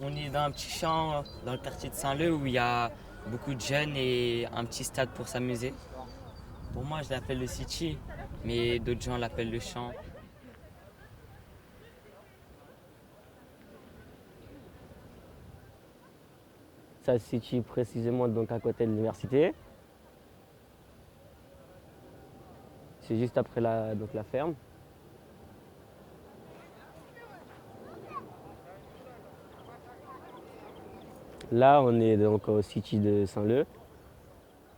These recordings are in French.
On est dans un petit champ dans le quartier de Saint-Leu où il y a beaucoup de jeunes et un petit stade pour s'amuser. Pour moi, je l'appelle le City, mais d'autres gens l'appellent le champ. Ça se situe précisément donc à côté de l'université. C'est juste après la ferme. Là, on est donc au City de Saint-Leu.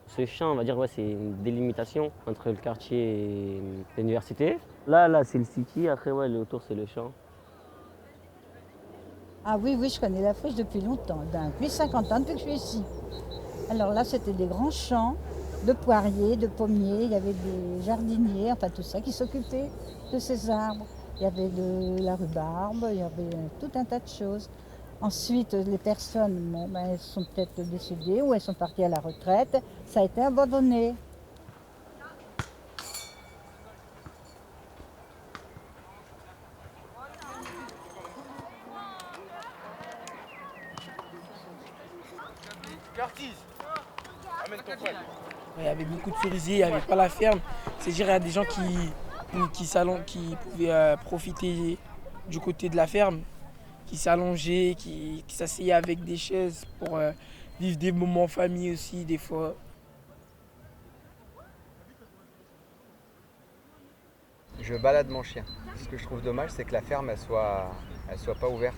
Ce champ, on va dire, ouais, c'est une délimitation entre le quartier et l'université. Là, c'est le City. Après, ouais, autour, c'est le champ. Ah oui, oui, je connais la friche depuis longtemps, depuis 50 ans, depuis que je suis ici. Alors là, c'était des grands champs de poiriers, de pommiers, il y avait des jardiniers, enfin tout ça, qui s'occupaient de ces arbres. Il y avait de la rhubarbe, il y avait tout un tas de choses. Ensuite, les personnes, bon, ben, elles sont peut-être décédées ou elles sont parties à la retraite. Ça a été abandonné. Curtis, amène ton poêle. Il y avait beaucoup de cerisiers, il n'y avait pas la ferme. C'est-à-dire qu'il y a des gens qui pouvaient profiter du côté de la ferme, qui s'allongeaient, qui s'asseyaient avec des chaises pour vivre des moments en famille aussi, des fois. Je balade mon chien. Ce que je trouve dommage, c'est que la ferme, elle soit pas ouverte.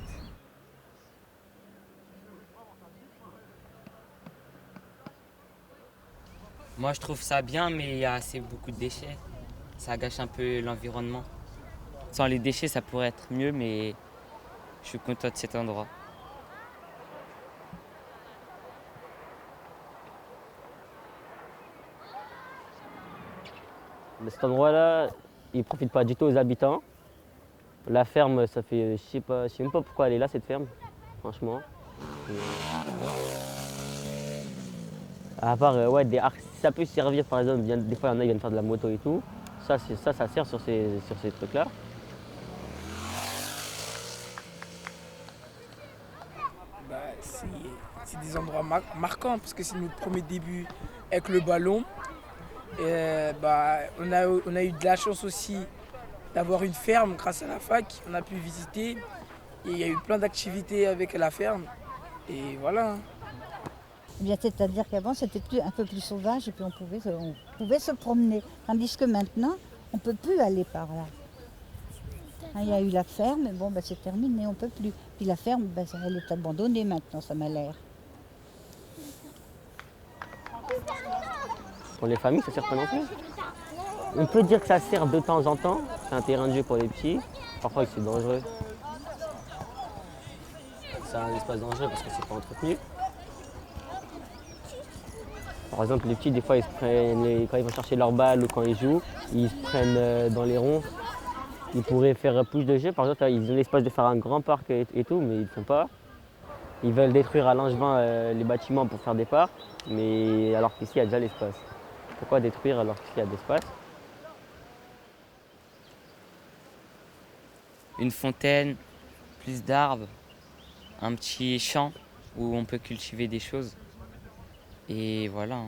Moi, je trouve ça bien, mais il y a assez beaucoup de déchets. Ça gâche un peu l'environnement. Sans les déchets, ça pourrait être mieux, mais je suis content de cet endroit. Mais cet endroit-là, il ne profite pas du tout aux habitants. La ferme, ça fait, je sais même pas pourquoi elle est là, cette ferme, franchement. À part, ouais, ça peut servir, par exemple, des fois, il y en a, ils viennent faire de la moto et tout. Ça sert sur ces trucs-là. Bah, c'est des endroits marquants parce que c'est notre premier début avec le ballon. Et, bah, on a eu de la chance aussi d'avoir une ferme grâce à la fac. On a pu visiter et il y a eu plein d'activités avec la ferme. Et voilà. Eh bien, c'est-à-dire qu'avant, c'était un peu plus sauvage et puis on pouvait se promener. Tandis que maintenant, on ne peut plus aller par là. Hein, il y a eu la ferme, mais bon, ben, c'est terminé, on ne peut plus. Puis la ferme, ben, elle est abandonnée maintenant, ça m'a l'air. Pour les familles, ça sert pas non plus. On peut dire que ça sert de temps en temps. C'est un terrain de jeu pour les petits. Parfois, c'est dangereux. C'est un espace dangereux parce que c'est pas entretenu. Par exemple, les petits, des fois, ils se prennent quand ils vont chercher leur balle ou quand ils jouent, ils se prennent dans les ronds. Ils pourraient faire plus de jeux. Par exemple, ils ont l'espace de faire un grand parc et tout, mais ils ne le font pas. Ils veulent détruire à Langevin les bâtiments pour faire des parcs, mais alors qu'ici, il y a déjà l'espace. Pourquoi détruire alors qu'ici, il y a de l'espace? Une fontaine, plus d'arbres, un petit champ où on peut cultiver des choses. Et voilà.